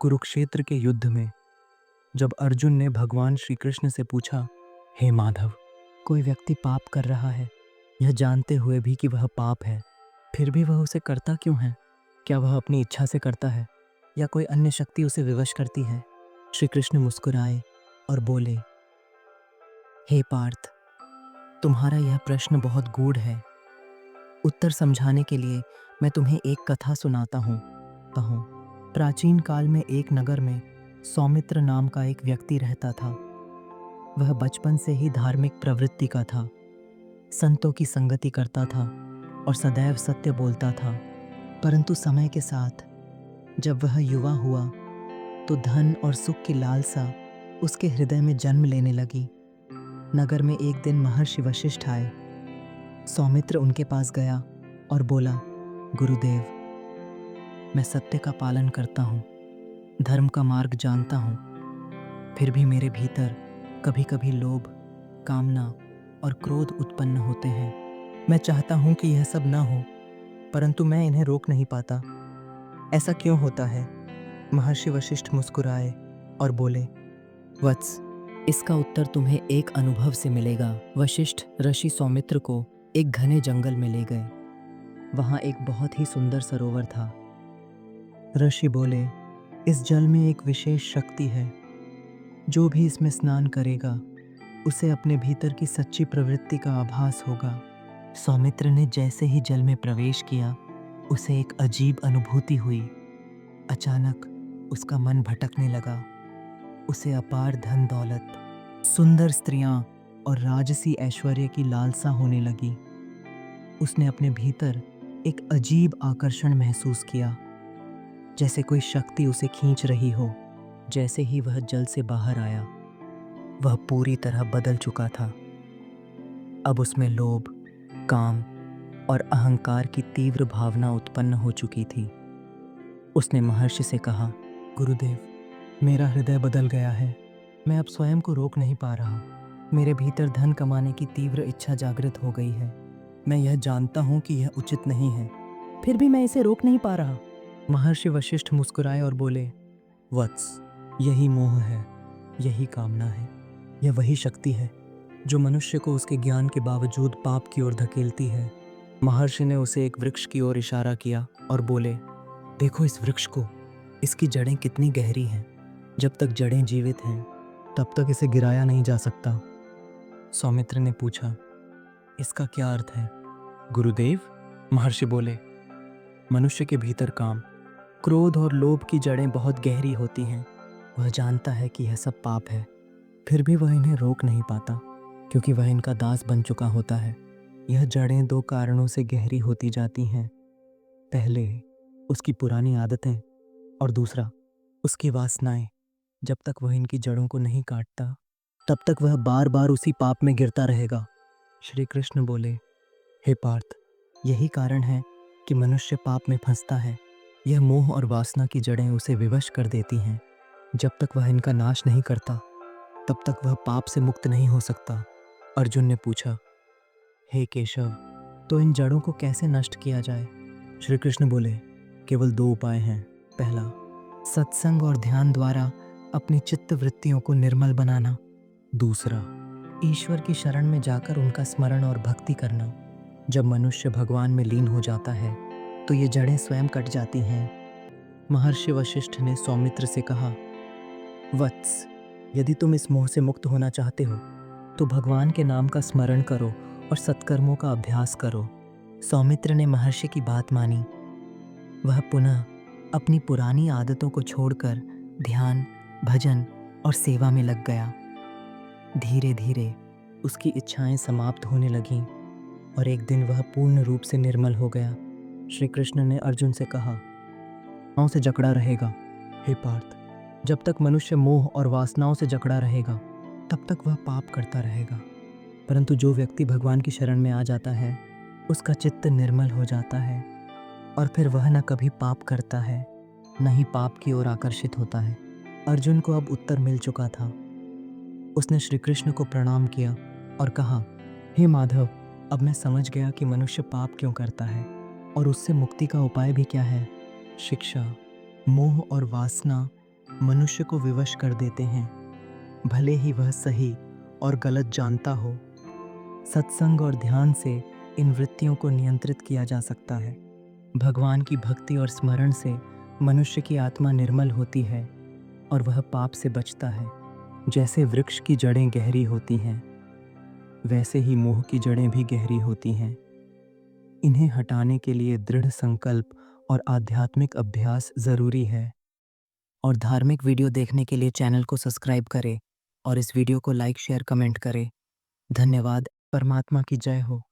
कुरुक्षेत्र के युद्ध में जब अर्जुन ने भगवान श्री कृष्ण से पूछा, हे माधव, कोई व्यक्ति पाप कर रहा है, यह जानते हुए भी कि वह पाप है, फिर भी वह उसे करता क्यों है? क्या वह अपनी इच्छा से करता है या कोई अन्य शक्ति उसे विवश करती है? श्री कृष्ण मुस्कुराए और बोले, हे पार्थ, तुम्हारा यह प्रश्न बहुत गूढ़ है। उत्तर समझाने के लिए मैं तुम्हें एक कथा सुनाता हूँ। कहो, प्राचीन काल में एक नगर में सौमित्र नाम का एक व्यक्ति रहता था। वह बचपन से ही धार्मिक प्रवृत्ति का था, संतों की संगति करता था और सदैव सत्य बोलता था। परंतु समय के साथ जब वह युवा हुआ तो धन और सुख की लालसा उसके हृदय में जन्म लेने लगी। नगर में एक दिन महर्षि वशिष्ठ आए। सौमित्र उनके पास गया और बोला, गुरुदेव, मैं सत्य का पालन करता हूँ, धर्म का मार्ग जानता हूँ, फिर भी मेरे भीतर कभी कभी लोभ, कामना और क्रोध उत्पन्न होते हैं। मैं चाहता हूँ कि यह सब ना हो, परंतु मैं इन्हें रोक नहीं पाता। ऐसा क्यों होता है? महर्षि वशिष्ठ मुस्कुराए और बोले, वत्स, इसका उत्तर तुम्हें एक अनुभव से मिलेगा। वशिष्ठ ऋषि सौमित्र को एक घने जंगल में ले गए। वहां एक बहुत ही सुंदर सरोवर था। ऋषि बोले, इस जल में एक विशेष शक्ति है। जो भी इसमें स्नान करेगा उसे अपने भीतर की सच्ची प्रवृत्ति का आभास होगा। सौमित्र ने जैसे ही जल में प्रवेश किया, उसे एक अजीब अनुभूति हुई। अचानक उसका मन भटकने लगा। उसे अपार धन दौलत, सुंदर स्त्रियां और राजसी ऐश्वर्य की लालसा होने लगी। उसने अपने भीतर एक अजीब आकर्षण महसूस किया, जैसे कोई शक्ति उसे खींच रही हो। जैसे ही वह जल से बाहर आया, वह पूरी तरह बदल चुका था। अब उसमें लोभ, काम और अहंकार की तीव्र भावना उत्पन्न हो चुकी थी। उसने महर्षि से कहा, गुरुदेव, मेरा हृदय बदल गया है। मैं अब स्वयं को रोक नहीं पा रहा। मेरे भीतर धन कमाने की तीव्र इच्छा जागृत हो गई है। मैं यह जानता हूँ कि यह उचित नहीं है, फिर भी मैं इसे रोक नहीं पा रहा। महर्षि वशिष्ठ मुस्कुराए और बोले, वत्स, यही मोह है, यही कामना है। यह वही शक्ति है जो मनुष्य को उसके ज्ञान के बावजूद पाप की ओर धकेलती है। महर्षि ने उसे एक वृक्ष की ओर इशारा किया और बोले, देखो इस वृक्ष को, इसकी जड़ें कितनी गहरी हैं। जब तक जड़ें जीवित हैं तब तक इसे गिराया नहीं जा सकता। सौमित्र ने पूछा, इसका क्या अर्थ है? गुरुदेव, महर्षि बोले, मनुष्य के भीतर काम, क्रोध और लोभ की जड़ें बहुत गहरी होती हैं। वह जानता है कि यह सब पाप है, फिर भी वह इन्हें रोक नहीं पाता, क्योंकि वह इनका दास बन चुका होता है। यह जड़ें दो कारणों से गहरी होती जाती हैं। पहले उसकी पुरानी आदतें और दूसरा उसकी वासनाएं। जब तक वह इनकी जड़ों को नहीं काटता, तब तक वह बार बार उसी पाप में गिरता रहेगा। श्री कृष्ण बोले, हे पार्थ, यही कारण है कि मनुष्य पाप में फंसता है। यह मोह और वासना की जड़ें उसे विवश कर देती हैं। जब तक वह इनका नाश नहीं करता, तब तक वह पाप से मुक्त नहीं हो सकता। अर्जुन ने पूछा, हे केशव, तो इन जड़ों को कैसे नष्ट किया जाए? श्री कृष्ण बोले, केवल दो उपाय हैं। पहला, सत्संग और ध्यान द्वारा अपनी चित्त वृत्तियों को निर्मल बनाना। दूसरा, ईश्वर की शरण में जाकर उनका स्मरण और भक्ति करना। जब मनुष्य भगवान में लीन हो जाता है तो ये जड़ें स्वयं कट जाती हैं। महर्षि वशिष्ठ ने सौमित्र से कहा, वत्स, यदि तुम इस मोह से मुक्त होना चाहते हो तो भगवान के नाम का स्मरण करो और सत्कर्मों का अभ्यास करो। सौमित्र ने महर्षि की बात मानी। वह पुनः अपनी पुरानी आदतों को छोड़कर ध्यान, भजन और सेवा में लग गया। धीरे धीरे उसकी इच्छाएं समाप्त होने लगीं और एक दिन वह पूर्ण रूप से निर्मल हो गया। श्री कृष्ण ने अर्जुन से कहा, वासनाओं से जकड़ा रहेगा। हे पार्थ, जब तक मनुष्य मोह और वासनाओं से जकड़ा रहेगा तब तक वह पाप करता रहेगा, परंतु जो व्यक्ति भगवान की शरण में आ जाता है उसका चित्त निर्मल हो जाता है और फिर वह न कभी पाप करता है, न ही पाप की ओर आकर्षित होता है। अर्जुन को अब उत्तर मिल चुका था। उसने श्री कृष्ण को प्रणाम किया और कहा, हे माधव, अब मैं समझ गया कि मनुष्य पाप क्यों करता है और उससे मुक्ति का उपाय भी क्या है। शिक्षा, मोह और वासना मनुष्य को विवश कर देते हैं, भले ही वह सही और गलत जानता हो। सत्संग और ध्यान से इन वृत्तियों को नियंत्रित किया जा सकता है। भगवान की भक्ति और स्मरण से मनुष्य की आत्मा निर्मल होती है और वह पाप से बचता है। जैसे वृक्ष की जड़ें गहरी होती हैं, वैसे ही मोह की जड़ें भी गहरी होती हैं। इन्हें हटाने के लिए दृढ़ संकल्प और आध्यात्मिक अभ्यास जरूरी है। और धार्मिक वीडियो देखने के लिए चैनल को सब्सक्राइब करें और इस वीडियो को लाइक, शेयर, कमेंट करें। धन्यवाद। परमात्मा की जय हो।